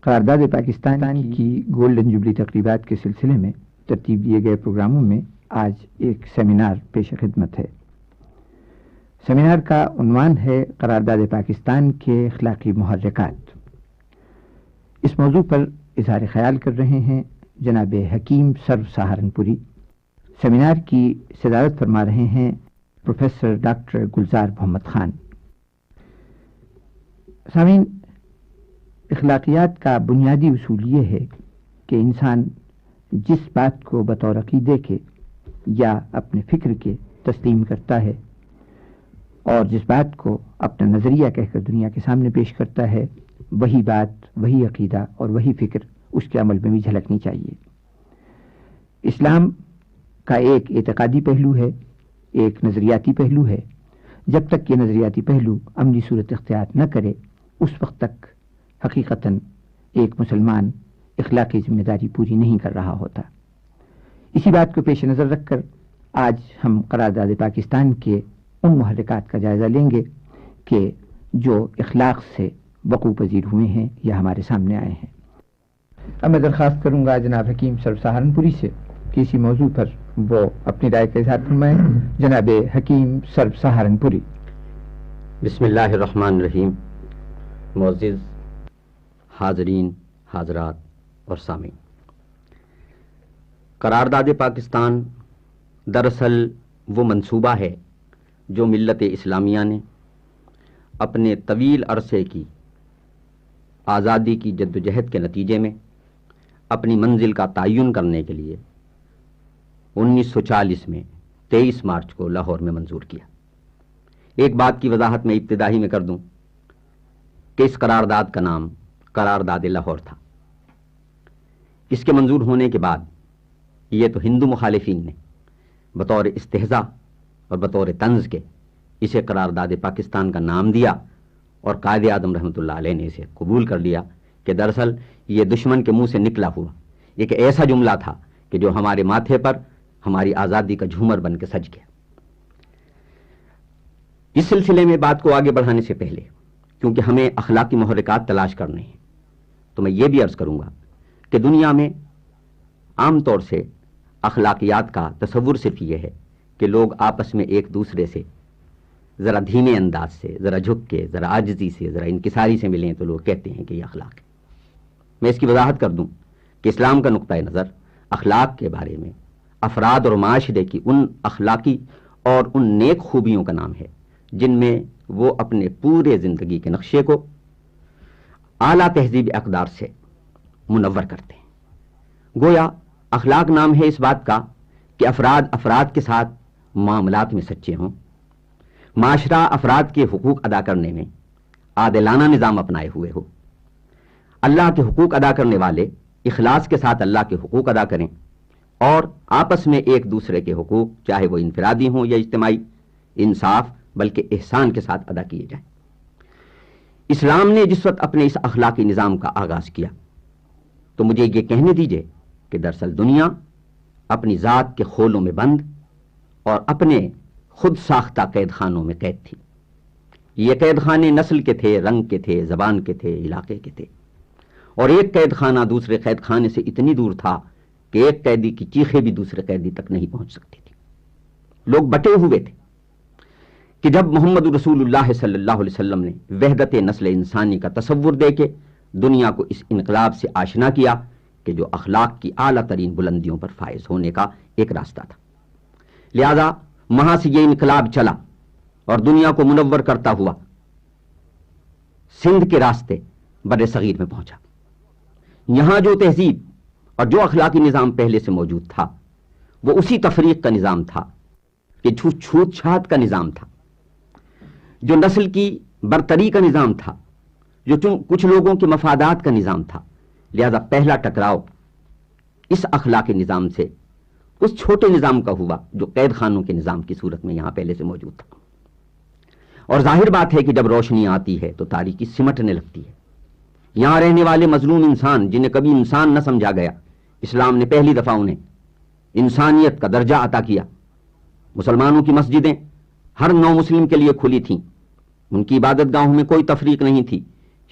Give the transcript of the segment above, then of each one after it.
قرارداد پاکستان کی golden jubilee تقریبات کے سلسلے میں ترتیب دیے گئے پروگراموں میں آج ایک سیمینار پیش خدمت ہے۔ سیمینار کا عنوان ہے قرارداد پاکستان کے اخلاقی محرکات۔ اس موضوع پر اظہار خیال کر رہے ہیں جناب حکیم سرو سہارنپوری۔ سیمینار کی صدارت فرما رہے ہیں پروفیسر ڈاکٹر گلزار محمد خان۔ سامعین، اخلاقیات کا بنیادی اصول یہ ہے کہ انسان جس بات کو بطور عقیدے کے یا اپنے فکر کے تسلیم کرتا ہے اور جس بات کو اپنا نظریہ کہہ کر دنیا کے سامنے پیش کرتا ہے، وہی بات، وہی عقیدہ اور وہی فکر اس کے عمل میں بھی جھلکنی چاہیے۔ اسلام کا ایک اعتقادی پہلو ہے، ایک نظریاتی پہلو ہے۔ جب تک یہ نظریاتی پہلو عملی صورت اختیار نہ کرے، اس وقت تک حقیقتاً ایک مسلمان اخلاقی ذمہ داری پوری نہیں کر رہا ہوتا۔ اسی بات کو پیش نظر رکھ کر آج ہم قرارداد پاکستان کے ان محرکات کا جائزہ لیں گے کہ جو اخلاق سے وقوع پذیر ہوئے ہیں یا ہمارے سامنے آئے ہیں۔ اب میں درخواست کروں گا جناب حکیم سرو سہارنپوری سے کہ اسی موضوع پر وہ اپنی رائے کا اظہار فرمائیں۔ جناب حکیم سرو سہارنپوری۔ بسم اللہ الرحمن الرحیم۔ معزز حاضرین، حاضرات اور سامعین، قرارداد پاکستان دراصل وہ منصوبہ ہے جو ملت اسلامیہ نے اپنے طویل عرصے کی آزادی کی جدوجہد کے نتیجے میں اپنی منزل کا تعین کرنے کے لیے 1940 میں 23 مارچ کو لاہور میں منظور کیا۔ ایک بات کی وضاحت میں ابتدائی میں کر دوں کہ اس قرارداد کا نام قرارداد لاہور تھا۔ اس کے منظور ہونے کے بعد یہ تو ہندو مخالفین نے بطور استہزاء اور بطور طنز کے اسے قرارداد پاکستان کا نام دیا، اور قائد اعظم رحمۃ اللہ علیہ نے اسے قبول کر لیا کہ دراصل یہ دشمن کے منہ سے نکلا ہوا ایک ایسا جملہ تھا کہ جو ہمارے ماتھے پر ہماری آزادی کا جھومر بن کے سج گیا۔ اس سلسلے میں بات کو آگے بڑھانے سے پہلے، کیونکہ ہمیں اخلاقی محرکات تلاش کرنے ہیں، تو میں یہ بھی عرض کروں گا کہ دنیا میں عام طور سے اخلاقیات کا تصور صرف یہ ہے کہ لوگ آپس میں ایک دوسرے سے ذرا دھیمے انداز سے، ذرا جھک کے، ذرا عاجزی سے، ذرا انکساری سے ملیں تو لوگ کہتے ہیں کہ یہ اخلاق ہے۔ میں اس کی وضاحت کر دوں کہ اسلام کا نقطۂ نظر اخلاق کے بارے میں افراد اور معاشرے کی ان اخلاقی اور ان نیک خوبیوں کا نام ہے جن میں وہ اپنے پورے زندگی کے نقشے کو اعلیٰ تہذیب اقدار سے منور کرتے ہیں۔ گویا اخلاق نام ہے اس بات کا کہ افراد کے ساتھ معاملات میں سچے ہوں، معاشرہ افراد کے حقوق ادا کرنے میں عادلانہ نظام اپنائے ہوئے ہو، اللہ کے حقوق ادا کرنے والے اخلاص کے ساتھ اللہ کے حقوق ادا کریں، اور آپس میں ایک دوسرے کے حقوق چاہے وہ انفرادی ہوں یا اجتماعی، انصاف بلکہ احسان کے ساتھ ادا کیے جائیں۔ اسلام نے جس وقت اپنے اس اخلاقی نظام کا آغاز کیا تو مجھے یہ کہنے دیجئے کہ دراصل دنیا اپنی ذات کے خولوں میں بند اور اپنے خود ساختہ قید خانوں میں قید تھی۔ یہ قید خانے نسل کے تھے، رنگ کے تھے، زبان کے تھے، علاقے کے تھے، اور ایک قید خانہ دوسرے قید خانے سے اتنی دور تھا کہ ایک قیدی کی چیخیں بھی دوسرے قیدی تک نہیں پہنچ سکتی تھی۔ لوگ بٹے ہوئے تھے کہ جب محمد رسول اللہ صلی اللہ علیہ وسلم نے وحدت نسل انسانی کا تصور دے کے دنیا کو اس انقلاب سے آشنا کیا کہ جو اخلاق کی اعلیٰ ترین بلندیوں پر فائز ہونے کا ایک راستہ تھا، لہذا وہاں سے یہ انقلاب چلا اور دنیا کو منور کرتا ہوا سندھ کے راستے بر صغیر میں پہنچا۔ یہاں جو تہذیب اور جو اخلاقی نظام پہلے سے موجود تھا وہ اسی تفریق کا نظام تھا کہ چھوت چھات کا نظام تھا، جو نسل کی برتری کا نظام تھا، جو کچھ لوگوں کے مفادات کا نظام تھا۔ لہذا پہلا ٹکراؤ اس اخلاقی نظام سے اس چھوٹے نظام کا ہوا جو قید خانوں کے نظام کی صورت میں یہاں پہلے سے موجود تھا۔ اور ظاہر بات ہے کہ جب روشنی آتی ہے تو تاریکی سمٹنے لگتی ہے۔ یہاں رہنے والے مظلوم انسان جنہیں کبھی انسان نہ سمجھا گیا، اسلام نے پہلی دفعہ انہیں انسانیت کا درجہ عطا کیا۔ مسلمانوں کی مسجدیں ہر نو مسلم کے لیے کھلی تھیں، ان کی عبادت گاہوں میں کوئی تفریق نہیں تھی،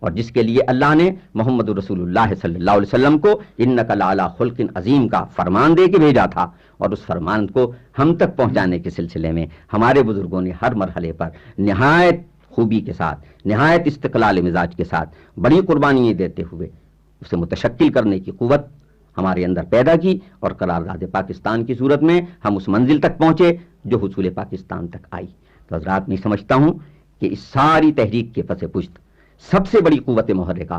اور جس کے لیے اللہ نے محمد رسول اللہ صلی اللہ علیہ وسلم کو انک لعلی خلق عظیم کا فرمان دے کے بھیجا تھا، اور اس فرمان کو ہم تک پہنچانے کے سلسلے میں ہمارے بزرگوں نے ہر مرحلے پر نہایت خوبی کے ساتھ، نہایت استقلال مزاج کے ساتھ بڑی قربانیاں دیتے ہوئے اسے متشکل کرنے کی قوت ہمارے اندر پیدا کی، اور قرارداد پاکستان کی صورت میں ہم اس منزل تک پہنچے جو حصول پاکستان تک آئی۔ تو حضرات، میں سمجھتا ہوں کہ اس ساری تحریک کے پس پشت سب سے بڑی قوت محرکہ،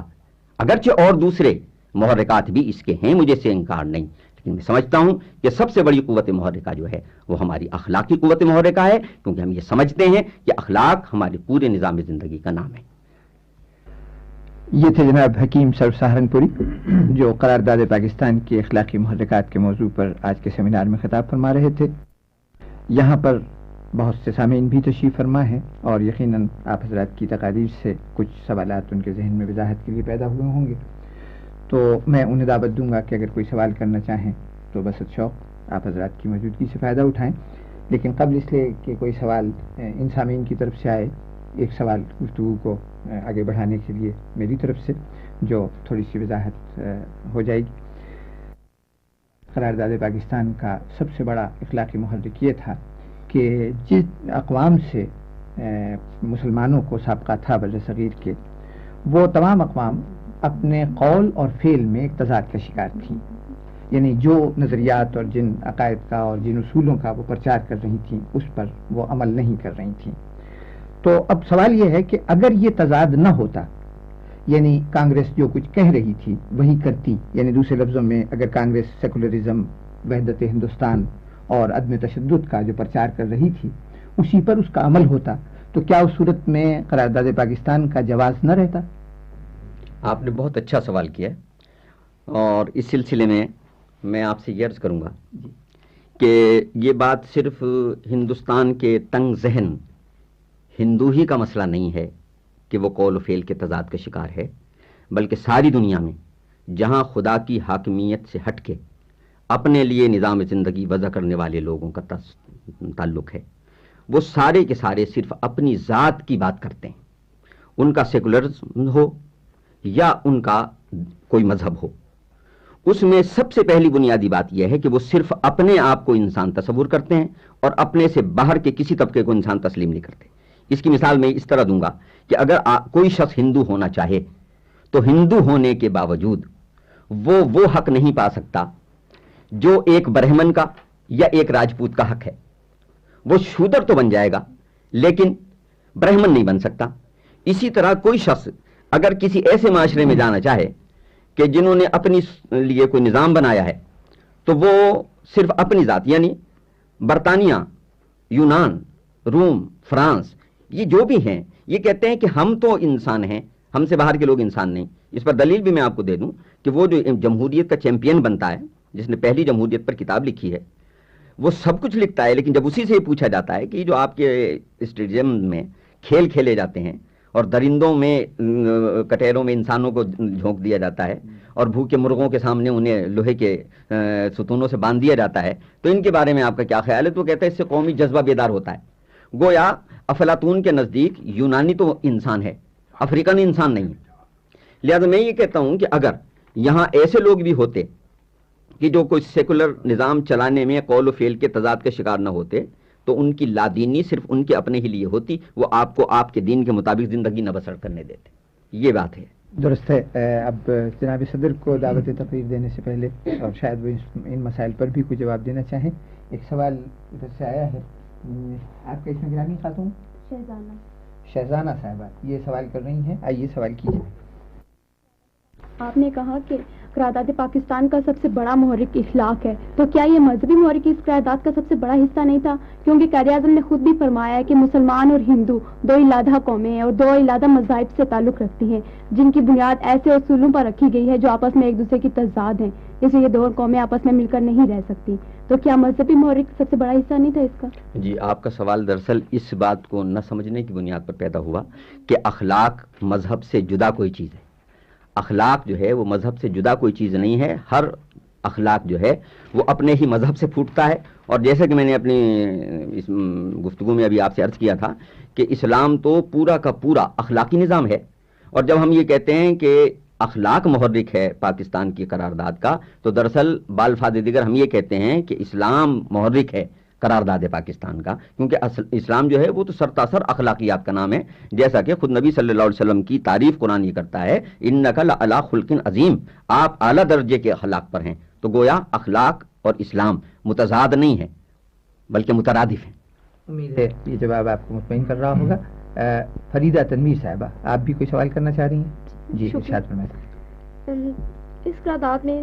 اگرچہ اور دوسرے محرکات بھی اس کے ہیں، مجھے سے انکار نہیں، لیکن میں سمجھتا ہوں کہ سب سے بڑی قوت محرکہ جو ہے وہ ہماری اخلاقی قوت محرکہ ہے، کیونکہ ہم یہ سمجھتے ہیں کہ اخلاق ہمارے پورے نظام زندگی کا نام ہے۔ یہ تھے جناب حکیم سرور سہارنپوری، جو قرارداد پاکستان کی اخلاقی محرکات کے موضوع پر آج کے سیمینار میں خطاب فرما رہے تھے۔ یہاں پر بہت سے سامعین بھی تشریف فرما ہیں، اور یقیناً آپ حضرات کی تقاریر سے کچھ سوالات ان کے ذہن میں وضاحت کے لیے پیدا ہوئے ہوں گے، تو میں انہیں دعوت دوں گا کہ اگر کوئی سوال کرنا چاہیں تو بس شوق آپ حضرات کی موجودگی سے فائدہ اٹھائیں۔ لیکن قبل اس لیے کہ کوئی سوال ان سامعین کی طرف سے آئے، ایک سوال گفتگو کو آگے بڑھانے کے لیے میری طرف سے جو تھوڑی سی وضاحت ہو جائے گی۔ قرارداد پاکستان کا سب سے بڑا اخلاقی محرک یہ تھا کہ جن اقوام سے مسلمانوں کو سابقہ تھا بر صغیر کے، وہ تمام اقوام اپنے قول اور فعل میں ایک تضاد کا شکار تھیں، یعنی جو نظریات اور جن عقائد کا اور جن اصولوں کا وہ پرچار کر رہی تھیں اس پر وہ عمل نہیں کر رہی تھیں۔ تو اب سوال یہ ہے کہ اگر یہ تضاد نہ ہوتا، یعنی کانگریس جو کچھ کہہ رہی تھی وہی کرتی، یعنی دوسرے لفظوں میں اگر کانگریس سیکولرزم، وحدت ہندوستان اور عدم تشدد کا جو پرچار کر رہی تھی اسی پر اس کا عمل ہوتا، تو کیا اس صورت میں قرارداد پاکستان کا جواز نہ رہتا؟ آپ نے بہت اچھا سوال کیا، اور اس سلسلے میں آپ سے یہ عرض کروں گا کہ یہ بات صرف ہندوستان کے تنگ ذہن ہندو ہی کا مسئلہ نہیں ہے کہ وہ قول و فعل کے تضاد کا شکار ہے، بلکہ ساری دنیا میں جہاں خدا کی حاکمیت سے ہٹ کے اپنے لیے نظام زندگی وضع کرنے والے لوگوں کا تعلق ہے، وہ سارے کے سارے صرف اپنی ذات کی بات کرتے ہیں، ان کا سیکولرزم ہو یا ان کا کوئی مذہب ہو۔ اس میں سب سے پہلی بنیادی بات یہ ہے کہ وہ صرف اپنے آپ کو انسان تصور کرتے ہیں اور اپنے سے باہر کے کسی طبقے کو انسان تسلیم نہیں کرتے۔ اس کی مثال میں اس طرح دوں گا کہ اگر کوئی شخص ہندو ہونا چاہے تو ہندو ہونے کے باوجود وہ حق نہیں پا سکتا جو ایک برہمن کا یا ایک راجپوت کا حق ہے۔ وہ شودر تو بن جائے گا لیکن برہمن نہیں بن سکتا۔ اسی طرح کوئی شخص اگر کسی ایسے معاشرے میں جانا چاہے کہ جنہوں نے اپنی لیے کوئی نظام بنایا ہے تو وہ صرف اپنی ذات، یعنی برطانیہ، یونان، روم، فرانس، یہ جو بھی ہیں یہ کہتے ہیں کہ ہم تو انسان ہیں، ہم سے باہر کے لوگ انسان نہیں۔ اس پر دلیل بھی میں آپ کو دے دوں کہ وہ جو جمہوریت کا چیمپئن بنتا ہے، جس نے پہلی جمہوریت پر کتاب لکھی ہے، وہ سب کچھ لکھتا ہے، لیکن جب اسی سے یہ پوچھا جاتا ہے کہ جو آپ کے اسٹیڈیم میں کھیل کھیلے جاتے ہیں اور درندوں میں کٹہروں میں انسانوں کو جھونک دیا جاتا ہے اور بھوکے مرغوں کے سامنے انہیں لوہے کے ستونوں سے باندھ دیا جاتا ہے، تو ان کے بارے میں آپ کا کیا خیال ہے؟ تو وہ کہتا ہے اس سے قومی جذبہ بیدار ہوتا ہے۔ گویا افلاطون کے نزدیک یونانی تو انسان ہے، افریقن انسان نہیں ہے۔ لہذا میں یہ کہتا ہوں کہ اگر یہاں ایسے لوگ بھی ہوتے کہ جو کوئی سیکولر نظام چلانے میں قول و فعل کے تضاد کا شکار نہ ہوتے تو ان کی لادینی صرف ان کے اپنے ہی لیے ہوتی، وہ آپ کو آپ کے دین کے مطابق زندگی نہ بسر کرنے دیتے۔ یہ بات ہے۔ درست ہے۔ اب جناب صدر کو دعوت تقریر دینے سے پہلے اور شاید وہ ان مسائل پر بھی کوئی جواب دینا چاہیں، ایک سوال ادھر سے آیا ہے۔ آپ کا اس میں گرامی خاتون شہزانہ صاحبہ یہ سوال کر رہی ہیں، آئیے سوال کیجیے۔ آپ نے کہا کہ قرارداد پاکستان کا سب سے بڑا محرک اخلاق ہے، تو کیا یہ مذہبی محرک اس قرارداد کا سب سے بڑا حصہ نہیں تھا؟ کیونکہ قائد اعظم نے خود بھی فرمایا ہے کہ مسلمان اور ہندو دو علیحدہ قومیں ہیں اور دو علیحدہ مذاہب سے تعلق رکھتی ہیں، جن کی بنیاد ایسے اصولوں پر رکھی گئی ہے جو آپس میں ایک دوسرے کی تضاد ہیں، اس لیے یہ دو قومیں آپس میں مل کر نہیں رہ سکتی۔ تو کیا مذہبی محرک سب سے بڑا حصہ نہیں تھا اس کا؟ جی، آپ کا سوال دراصل اس بات کو نہ سمجھنے کی بنیاد پر پیدا ہوا کہ اخلاق مذہب سے جدا کوئی چیز ہے۔ اخلاق جو ہے وہ مذہب سے جدا کوئی چیز نہیں ہے، ہر اخلاق جو ہے وہ اپنے ہی مذہب سے پھوٹتا ہے، اور جیسا کہ میں نے اپنی اس گفتگو میں ابھی آپ سے عرض کیا تھا کہ اسلام تو پورا کا پورا اخلاقی نظام ہے، اور جب ہم یہ کہتے ہیں کہ اخلاق محرک ہے پاکستان کی قرارداد کا، تو دراصل بالفاظ دیگر ہم یہ کہتے ہیں کہ اسلام محرک ہے قرارداد پاکستان کا، کیونکہ اسلام جو ہے وہ تو سرتاسر اخلاقیات کا نام ہے، جیسا کہ خود نبی صلی اللہ علیہ وسلم کی تعریف قرآن یہ کرتا ہے، انک لعلی خلق عظیم، آپ اعلیٰ درجے کے اخلاق پر ہیں۔ تو گویا اخلاق اور اسلام متضاد نہیں ہے بلکہ مترادف ہیں۔ امید ہے یہ جواب آپ کو مطمئن کر رہا ہوگا۔ فریدہ تنویر صاحبہ، آپ بھی کوئی سوال کرنا چاہ رہی ہیں؟ جی ارشاد فرمائیں۔ اس قرارداد میں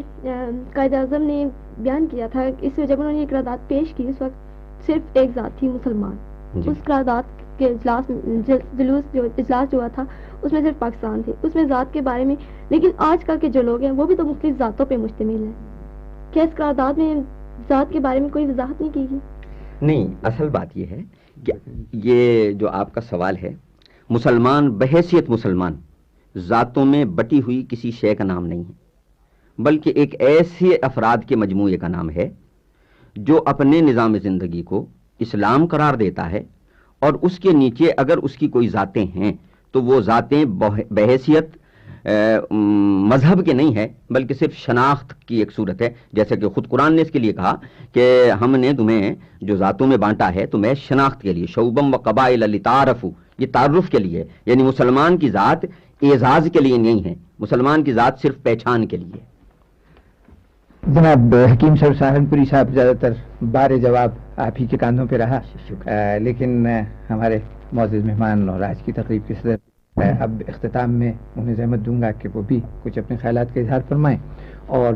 قائد اعظم نے بیان کیا تھا کہ اس میں جب انہوں نے یہ قرارداد پیش کی اس وقت صرف ایک ذات تھی، مسلمان۔ اس قرارداد کے اجلاس جو ہوا تھا اس میں صرف پاکستان تھے، اس میں ذات کے بارے میں، لیکن آج کل کے جو لوگ ہیں وہ بھی تو مختلف ذاتوں پہ مشتمل ہیں۔ کیا اس قرارداد میں ذات کے بارے میں کوئی وضاحت نہیں کی گئی؟ نہیں، اصل بات یہ ہے کہ یہ جو آپ کا سوال ہے، مسلمان بحیثیت مسلمان ذاتوں میں بٹی ہوئی کسی شے کا نام نہیں ہے، بلکہ ایک ایسے افراد کے مجموعے کا نام ہے جو اپنے نظام زندگی کو اسلام قرار دیتا ہے، اور اس کے نیچے اگر اس کی کوئی ذاتیں ہیں تو وہ ذاتیں بحیثیت مذہب کے نہیں ہے بلکہ صرف شناخت کی ایک صورت ہے، جیسے کہ خود قرآن نے اس کے لیے کہا کہ ہم نے تمہیں جو ذاتوں میں بانٹا ہے تمہیں شناخت کے لیے، شعوبم و قبائل لتعارفوا، یہ تعارف کے لیے، یعنی مسلمان کی ذات اعزاز کے لیے نہیں ہے، مسلمان کی ذات صرف پہچان کے لیے۔ جناب حکیم سر سہارنپوری صاحب، زیادہ تر بار جواب آپ ہی کے کاندھوں پہ رہا، لیکن ہمارے معزز مہمان اور آج کی تقریب کے صدر، اب اختتام میں انہیں زحمت دوں گا کہ وہ بھی کچھ اپنے خیالات کا اظہار فرمائیں، اور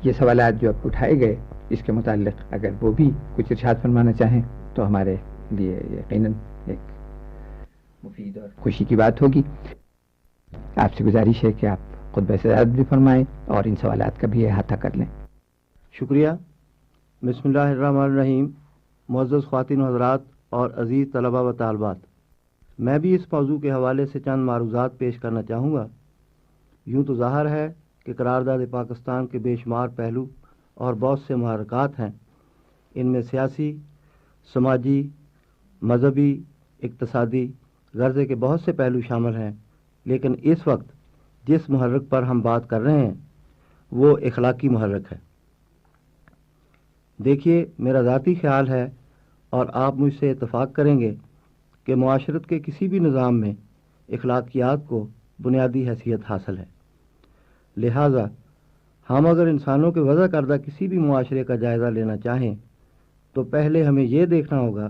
یہ سوالات جو اب اٹھائے گئے اس کے متعلق اگر وہ بھی کچھ ارشاد فرمانا چاہیں تو ہمارے لیے یقیناً ایک مفید اور خوشی کی بات ہوگی۔ آپ سے گزارش ہے کہ آپ خطبہ صدارت بھی فرمائیں اور ان سوالات کا بھی احاطہ کر لیں۔ شکریہ۔ بسم اللہ الرحمن الرحیم۔ معزز خواتین و حضرات اور عزیز طلبہ و طالبات، میں بھی اس موضوع کے حوالے سے چند معروضات پیش کرنا چاہوں گا۔ یوں تو ظاہر ہے کہ قرارداد پاکستان کے بے شمار پہلو اور بہت سے محرکات ہیں، ان میں سیاسی، سماجی، مذہبی، اقتصادی غرضے کے بہت سے پہلو شامل ہیں، لیکن اس وقت جس محرک پر ہم بات کر رہے ہیں وہ اخلاقی محرک ہے۔ دیکھیے، میرا ذاتی خیال ہے اور آپ مجھ سے اتفاق کریں گے کہ معاشرت کے کسی بھی نظام میں اخلاقیات کو بنیادی حیثیت حاصل ہے۔ لہٰذا ہم اگر انسانوں کے وضع کردہ کسی بھی معاشرے کا جائزہ لینا چاہیں تو پہلے ہمیں یہ دیکھنا ہوگا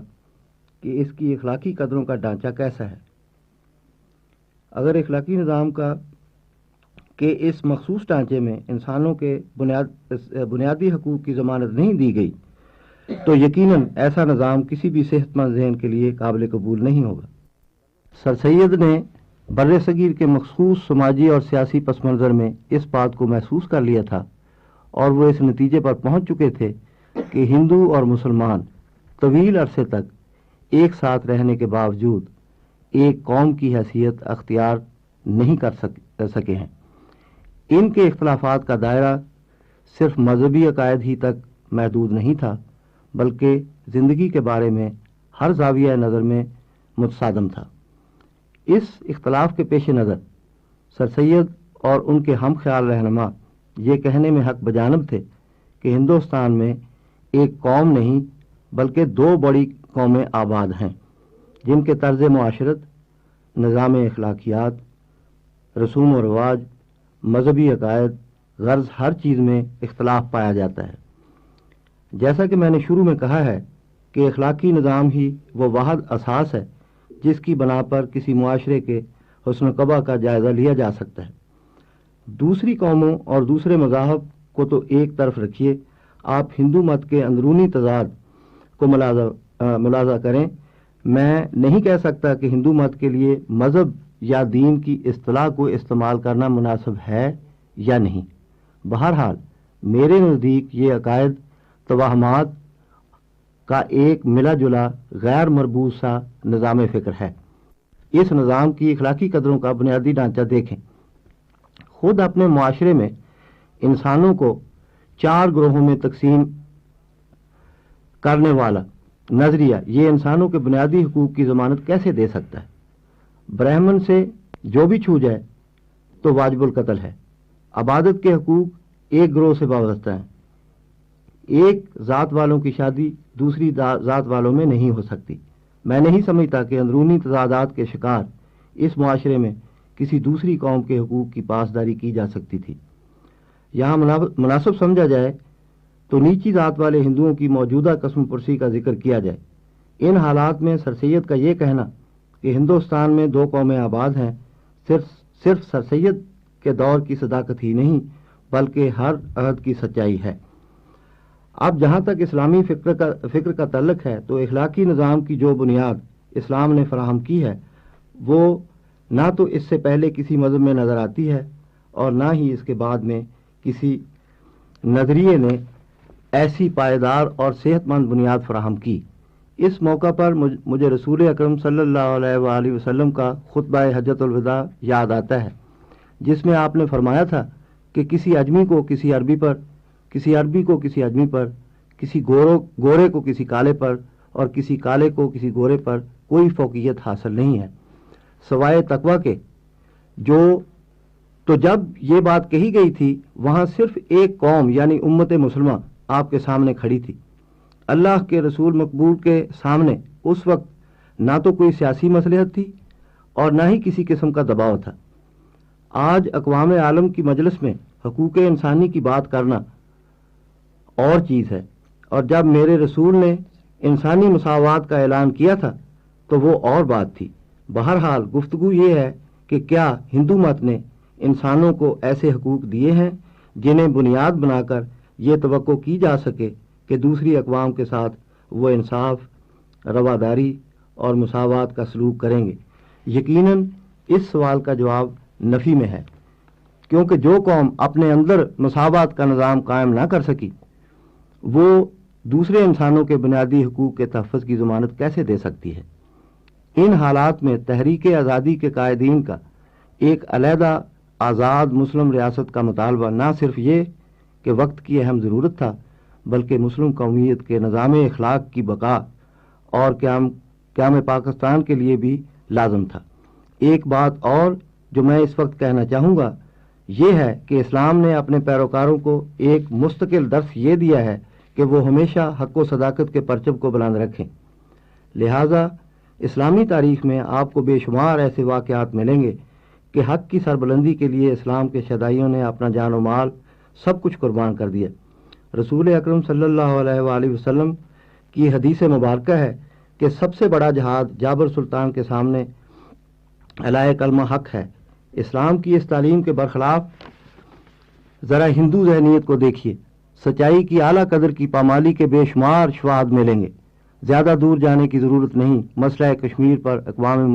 کہ اس کی اخلاقی قدروں کا ڈھانچہ کیسا ہے۔ اگر اخلاقی نظام کے اس مخصوص ڈھانچے میں انسانوں کے بنیادی حقوق کی ضمانت نہیں دی گئی تو یقیناً ایسا نظام کسی بھی صحت مند ذہن کے لیے قابل قبول نہیں ہوگا۔ سر سید نے بر صغیر کے مخصوص سماجی اور سیاسی پس منظر میں اس بات کو محسوس کر لیا تھا، اور وہ اس نتیجے پر پہنچ چکے تھے کہ ہندو اور مسلمان طویل عرصے تک ایک ساتھ رہنے کے باوجود ایک قوم کی حیثیت اختیار نہیں کر سکے ہیں۔ ان کے اختلافات کا دائرہ صرف مذہبی عقائد ہی تک محدود نہیں تھا، بلکہ زندگی کے بارے میں ہر زاویہ نظر میں متصادم تھا۔ اس اختلاف کے پیش نظر سر سید اور ان کے ہم خیال رہنما یہ کہنے میں حق بجانب تھے کہ ہندوستان میں ایک قوم نہیں بلکہ دو بڑی قومیں آباد ہیں، جن کے طرز معاشرت، نظام اخلاقیات، رسوم و رواج، مذہبی عقائد، غرض ہر چیز میں اختلاف پایا جاتا ہے۔ جیسا کہ میں نے شروع میں کہا ہے کہ اخلاقی نظام ہی وہ واحد اساس ہے جس کی بنا پر کسی معاشرے کے حسن و قبح کا جائزہ لیا جا سکتا ہے۔ دوسری قوموں اور دوسرے مذاہب کو تو ایک طرف رکھیے، آپ ہندو مت کے اندرونی تضاد کو ملاحظہ کریں۔ میں نہیں کہہ سکتا کہ ہندو مت کے لیے مذہب یا دین کی اصطلاح کو استعمال کرنا مناسب ہے یا نہیں۔ بہرحال میرے نزدیک یہ عقائد توہمات کا ایک ملا جلا غیر مربوط سا نظام فکر ہے۔ اس نظام کی اخلاقی قدروں کا بنیادی ڈھانچہ دیکھیں۔ خود اپنے معاشرے میں انسانوں کو 4 گروہوں میں تقسیم کرنے والا نظریہ یہ انسانوں کے بنیادی حقوق کی ضمانت کیسے دے سکتا ہے؟ برہمن سے جو بھی چھو جائے تو واجب القتل ہے۔ عبادت کے حقوق ایک گروہ سے وابستہ ہیں۔ ایک ذات والوں کی شادی دوسری ذات والوں میں نہیں ہو سکتی۔ میں نہیں سمجھتا کہ اندرونی تضادات کے شکار اس معاشرے میں کسی دوسری قوم کے حقوق کی پاسداری کی جا سکتی تھی۔ یہاں مناسب سمجھا جائے تو نیچی ذات والے ہندوؤں کی موجودہ قسم پرسی کا ذکر کیا جائے۔ ان حالات میں سر سید کا یہ کہنا کہ ہندوستان میں دو قومیں آباد ہیں صرف سر سید کے دور کی صداقت ہی نہیں بلکہ ہر عہد کی سچائی ہے۔ اب جہاں تک اسلامی فکر کا تعلق ہے تو اخلاقی نظام کی جو بنیاد اسلام نے فراہم کی ہے وہ نہ تو اس سے پہلے کسی مذہب میں نظر آتی ہے اور نہ ہی اس کے بعد میں کسی نظریے نے ایسی پائیدار اور صحت مند بنیاد فراہم کی۔ اس موقع پر مجھے رسول اکرم صلی اللہ علیہ وآلہ وسلم کا خطبہ حجۃ الوداع یاد آتا ہے، جس میں آپ نے فرمایا تھا کہ کسی عجمی کو کسی عربی پر، کسی عربی کو کسی عجمی پر، کسی گورے کو کسی کالے پر اور کسی کالے کو کسی گورے پر کوئی فوقیت حاصل نہیں ہے سوائے تقوی کے۔ تو جب یہ بات کہی گئی تھی وہاں صرف ایک قوم یعنی امت مسلمہ آپ کے سامنے کھڑی تھی۔ اللہ کے رسول مقبول کے سامنے اس وقت نہ تو کوئی سیاسی مصلحت تھی اور نہ ہی کسی قسم کا دباؤ تھا۔ آج اقوام عالم کی مجلس میں حقوق انسانی کی بات کرنا اور چیز ہے، اور جب میرے رسول نے انسانی مساوات کا اعلان کیا تھا تو وہ اور بات تھی۔ بہرحال گفتگو یہ ہے کہ کیا ہندو مت نے انسانوں کو ایسے حقوق دیے ہیں جنہیں بنیاد بنا کر یہ توقع کی جا سکے کہ دوسری اقوام کے ساتھ وہ انصاف، رواداری اور مساوات کا سلوک کریں گے؟ یقیناً اس سوال کا جواب نفی میں ہے، کیونکہ جو قوم اپنے اندر مساوات کا نظام قائم نہ کر سکی وہ دوسرے انسانوں کے بنیادی حقوق کے تحفظ کی ضمانت کیسے دے سکتی ہے؟ ان حالات میں تحریک آزادی کے قائدین کا ایک علیحدہ آزاد مسلم ریاست کا مطالبہ نہ صرف یہ کہ وقت کی اہم ضرورت تھا بلکہ مسلم قومیت کے نظام اخلاق کی بقا اور قیام پاکستان کے لیے بھی لازم تھا۔ ایک بات اور جو میں اس وقت کہنا چاہوں گا یہ ہے کہ اسلام نے اپنے پیروکاروں کو ایک مستقل درس یہ دیا ہے کہ وہ ہمیشہ حق و صداقت کے پرچم کو بلند رکھیں۔ لہذا اسلامی تاریخ میں آپ کو بے شمار ایسے واقعات ملیں گے کہ حق کی سربلندی کے لیے اسلام کے شہدائیوں نے اپنا جان و مال سب کچھ قربان کر دیا۔ رسول اکرم صلی اللہ علیہ وآلہ وسلم کی حدیث مبارکہ ہے کہ سب سے بڑا جہاد جابر سلطان کے سامنے علیہ کلمہ حق ہے۔ اسلام کی اس تعلیم کے برخلاف ذرا ہندو ذہنیت کو دیکھیے۔ سچائی کی اعلیٰ قدر کی پامالی کے بے شمار شواہد ملیں گے۔ زیادہ دور جانے کی ضرورت نہیں، مسئلہ کشمیر پر اقوام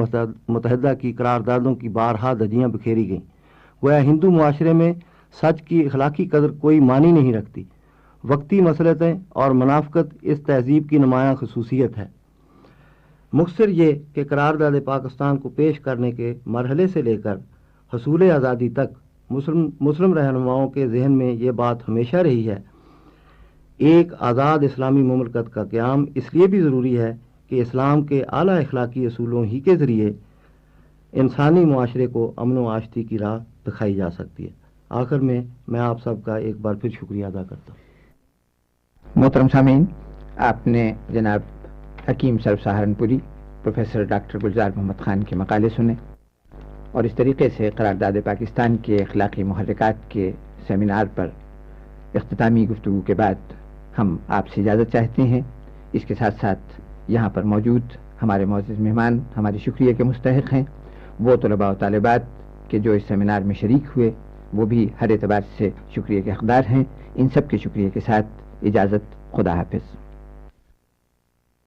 متحدہ کی قراردادوں کی بارہا دھجیاں بکھیری گئیں۔ گویا ہندو معاشرے میں سچ کی اخلاقی قدر کوئی معنی نہیں رکھتی۔ وقتی مصلحتیں اور منافقت اس تہذیب کی نمایاں خصوصیت ہے۔ مختصر یہ کہ قرارداد پاکستان کو پیش کرنے کے مرحلے سے لے کر حصول آزادی تک مسلم رہنماؤں کے ذہن میں یہ بات ہمیشہ رہی ہے، ایک آزاد اسلامی مملکت کا قیام اس لیے بھی ضروری ہے کہ اسلام کے اعلیٰ اخلاقی اصولوں ہی کے ذریعے انسانی معاشرے کو امن و آشتی کی راہ دکھائی جا سکتی ہے۔ آخر میں آپ سب کا ایک بار پھر شکریہ ادا کرتا ہوں۔ محترم سامعین، آپ نے جناب حکیم سرو سہارنپوری، پروفیسر ڈاکٹر گلزار محمد خان کے مقالے سنے اور اس طریقے سے قرارداد پاکستان کے اخلاقی محرکات کے سیمینار پر اختتامی گفتگو کے بعد ہم آپ سے اجازت چاہتے ہیں۔ اس کے ساتھ ساتھ یہاں پر موجود ہمارے معزز مہمان ہمارے شکریہ کے مستحق ہیں، وہ طلباء و طالبات کہ جو اس سیمینار میں شریک ہوئے وہ بھی ہر اعتبار سے شکریہ کے حقدار ہیں۔ ان سب کے شکریہ کے ساتھ اجازت، خدا حافظ۔